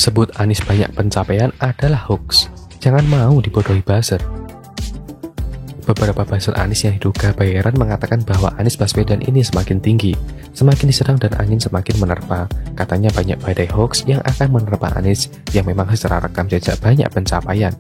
Sebut Anies banyak pencapaian adalah hoax. Jangan mau dibodohi buzzer. Beberapa buzzer Anies yang diduga bayaran mengatakan bahwa Anies Baswedan ini semakin tinggi, semakin diserang dan angin semakin menerpa. Katanya banyak badai hoax yang akan menerpa Anies yang memang secara rekam jejak banyak pencapaian.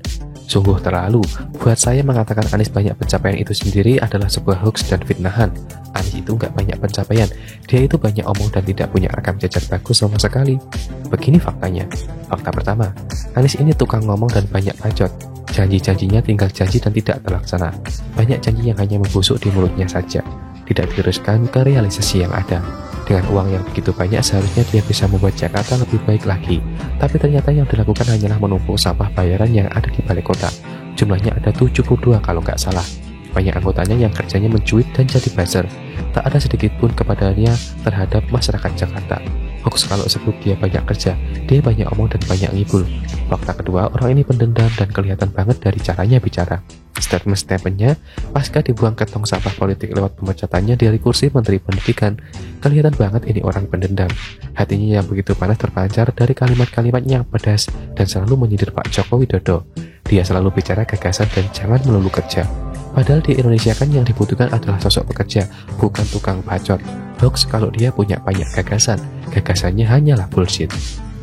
Sungguh terlalu, buat saya mengatakan Anies banyak pencapaian itu sendiri adalah sebuah hoax dan fitnahan. Anies itu nggak banyak pencapaian, dia itu banyak omong dan tidak punya rekam jejak bagus sama sekali. Begini faktanya. Fakta pertama, Anies ini tukang ngomong dan banyak bacot. Janji-janjinya tinggal janji dan tidak terlaksana. Banyak janji yang hanya membusuk di mulutnya saja, tidak diteruskan ke realisasi yang ada. Dengan uang yang begitu banyak seharusnya dia bisa membuat Jakarta lebih baik lagi. Tapi ternyata yang dilakukan hanyalah menumpuk sampah bayaran yang ada di balai kota. Jumlahnya ada 72 kalau nggak salah. Banyak anggotanya yang kerjanya mencuit dan jadi buzzer. Tak ada sedikit pun kepadanya terhadap masyarakat Jakarta. Hoax kalau sebut dia banyak kerja, dia banyak omong dan banyak ngibul. Fakta kedua, orang ini pendendam dan kelihatan banget dari caranya bicara. Statement-statementnya pasca dibuang ke tong sampah politik lewat pemecatannya dari kursi Menteri Pendidikan. Kelihatan banget ini orang pendendam. Hatinya yang begitu panas terpancar dari kalimat-kalimat yang pedas dan selalu menyindir Pak Joko Widodo. Dia selalu bicara gagasan dan jangan melulu kerja. Padahal di Indonesia kan yang dibutuhkan adalah sosok pekerja, bukan tukang bacot. Hoax kalau dia punya banyak gagasan, gagasannya hanyalah bullshit.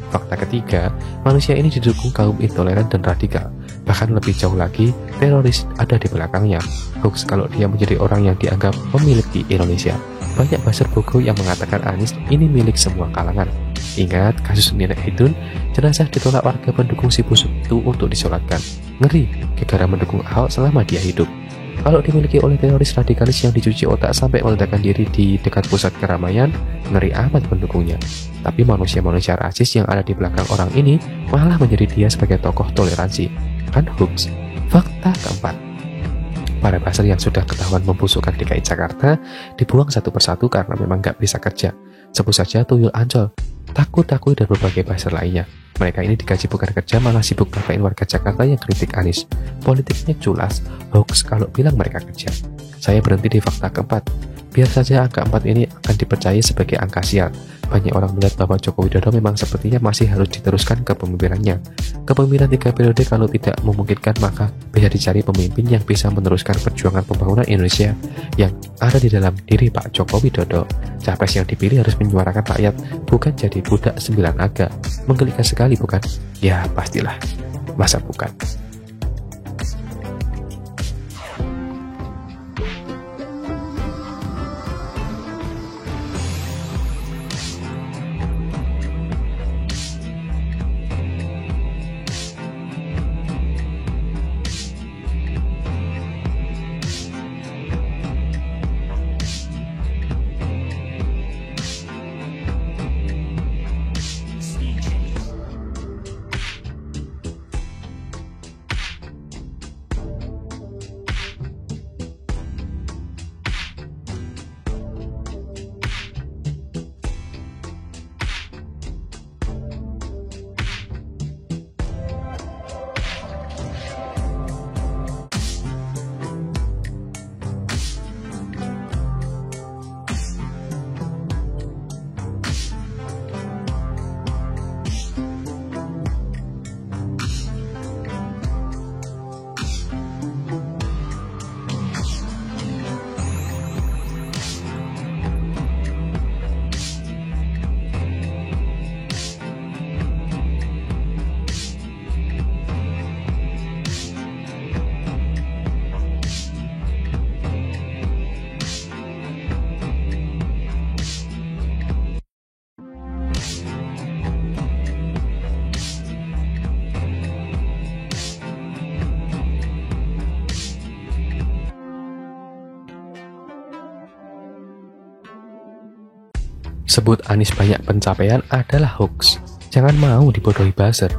Fakta ketiga, manusia ini didukung kaum intoleran dan radikal. Bahkan lebih jauh lagi, teroris ada di belakangnya. Hoax kalau dia menjadi orang yang dianggap memiliki Indonesia. Banyak buzzer bogo yang mengatakan Anies ini milik semua kalangan. Ingat kasus Nenek Hidun, jenazah ditolak warga pendukung si busuk itu untuk disolatkan. Ngeri, gara-gara mendukung Ahok selama dia hidup. Kalau dimiliki oleh teroris radikalis yang dicuci otak sampai meledakkan diri di dekat pusat keramaian, ngeri amat pendukungnya. Tapi manusia-manusia rasis yang ada di belakang orang ini malah menjadi dia sebagai tokoh toleransi. Kan hoax. Fakta keempat, para buzzer yang sudah ketahuan membusukkan DKI Jakarta dibuang satu persatu karena memang nggak bisa kerja. Sebut saja Tuyul Ancol, Takut dan berbagai buzzer lainnya. Mereka ini digaji bukan kerja, malah sibuk ngapain warga Jakarta yang kritik Anies. Politiknya culas, hoax kalau bilang mereka kerja. Saya berhenti di fakta keempat. Biar saja angka 4 ini akan dipercaya sebagai angka sial. Banyak orang melihat bahwa Joko Widodo memang sepertinya masih harus diteruskan kepemimpinannya. Kepemimpinan 3 periode kalau tidak memungkinkan, maka bisa dicari pemimpin yang bisa meneruskan perjuangan pembangunan Indonesia yang ada di dalam diri Pak Joko Widodo. Capres yang dipilih harus menyuarakan rakyat, bukan jadi budak 9 aga. Menggelikan sekali bukan? Ya pastilah, masa bukan? Sebut Anies banyak pencapaian adalah hoax. Jangan mau dibodohi buzzer.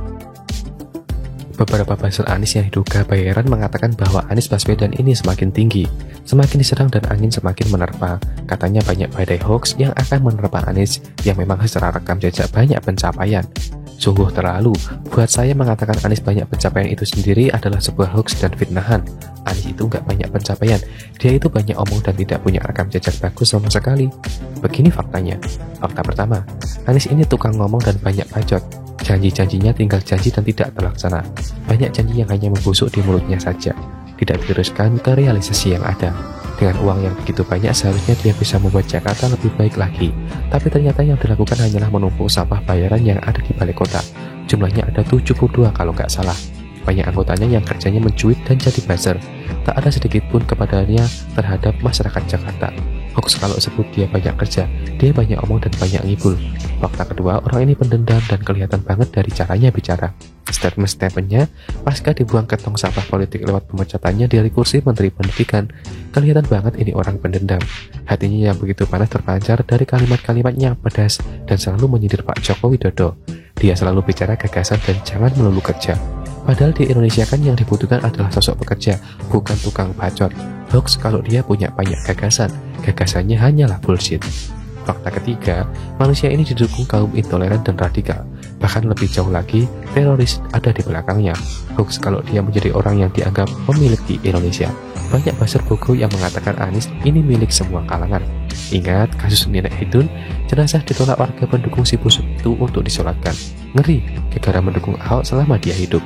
Beberapa buzzer Anies yang diduga bayaran mengatakan bahwa Anies Baswedan ini semakin tinggi, semakin diserang dan angin semakin menerpa. Katanya banyak badai hoax yang akan menerpa Anies yang memang secara rekam jejak banyak pencapaian. Sungguh terlalu, buat saya mengatakan Anies banyak pencapaian itu sendiri adalah sebuah hoax dan fitnahan. Anies itu nggak banyak pencapaian, dia itu banyak omong dan tidak punya rekam jejak bagus sama sekali. Begini faktanya. Fakta pertama, Anies ini tukang ngomong dan banyak bacot. Janji-janjinya tinggal janji dan tidak terlaksana. Banyak janji yang hanya membusuk di mulutnya saja, tidak diteruskan ke realisasi yang ada. Dengan uang yang begitu banyak seharusnya dia bisa membuat Jakarta lebih baik lagi. Tapi ternyata yang dilakukan hanyalah menumpuk sampah bayaran yang ada di balai kota. Jumlahnya ada 72 kalau nggak salah. Banyak anggotanya yang kerjanya mencuit dan jadi buzzer. Tak ada sedikit pun kepadanya terhadap masyarakat Jakarta. Hoax kalau sebut dia banyak kerja, dia banyak omong dan banyak ngibul. Fakta kedua, orang ini pendendam dan kelihatan banget dari caranya bicara. Statement-statementnya pasca dibuang ke tong sampah politik lewat pemecatannya dari kursi Menteri Pendidikan. Kelihatan banget ini orang pendendam. Hatinya yang begitu panas terpancar dari kalimat-kalimat yang pedas dan selalu menyindir Pak Joko Widodo. Dia selalu bicara gagasan dan jangan melulu kerja. Padahal di Indonesia kan yang dibutuhkan adalah sosok pekerja, bukan tukang bacot. Hoax kalau dia punya banyak gagasan, gagasannya hanyalah bullshit. Fakta ketiga, manusia ini didukung kaum intoleran dan radikal. Bahkan lebih jauh lagi, teroris ada di belakangnya. Hoax kalau dia menjadi orang yang dianggap memiliki Indonesia. Banyak buzzer bogo yang mengatakan Anies ini milik semua kalangan. Ingat kasus Nenek Hidun, jenazah ditolak warga pendukung si busuk itu untuk disolatkan. Ngeri, gara-gara mendukung Ahok selama dia hidup.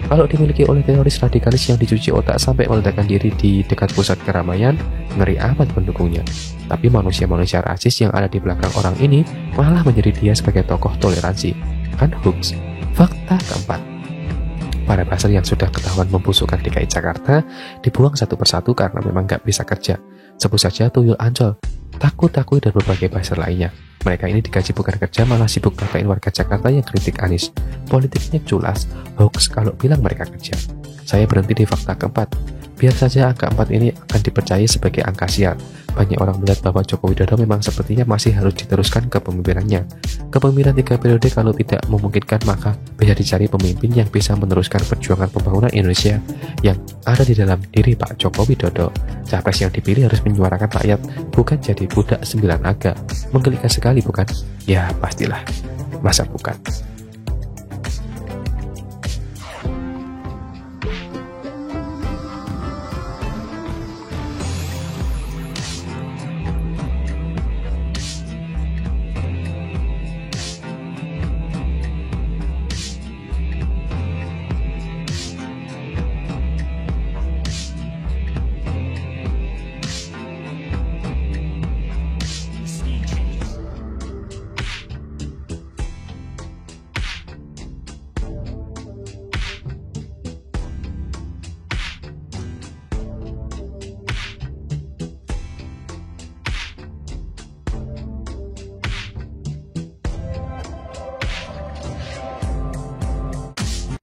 Kalau dimiliki oleh teroris radikalis yang dicuci otak sampai meledakkan diri di dekat pusat keramaian, ngeri amat pendukungnya. Tapi manusia-manusia rasis yang ada di belakang orang ini malah menjadi dia sebagai tokoh toleransi. Kan hoax. Fakta keempat, para buzzer yang sudah ketahuan membusukkan DKI Jakarta dibuang satu persatu karena memang nggak bisa kerja. Sebut saja Tuyul Ancol, Takut-Takui dan berbagai buzzer lainnya. Mereka ini digaji bukan kerja, malah sibuk ngatain warga Jakarta yang kritik Anies. Politiknya culas, hoax kalau bilang mereka kerja. Saya berhenti di fakta keempat. Biar saja angka 4 ini akan dipercaya sebagai angka sial. Banyak orang melihat bahwa Joko Widodo memang sepertinya masih harus diteruskan kepemimpinannya. Kepemimpinan 3 periode kalau tidak memungkinkan, maka bisa dicari pemimpin yang bisa meneruskan perjuangan pembangunan Indonesia yang ada di dalam diri Pak Joko Widodo. Capres yang dipilih harus menyuarakan rakyat, bukan jadi budak 9 naga. Menggelikan sekali bukan? Ya pastilah, masa bukan?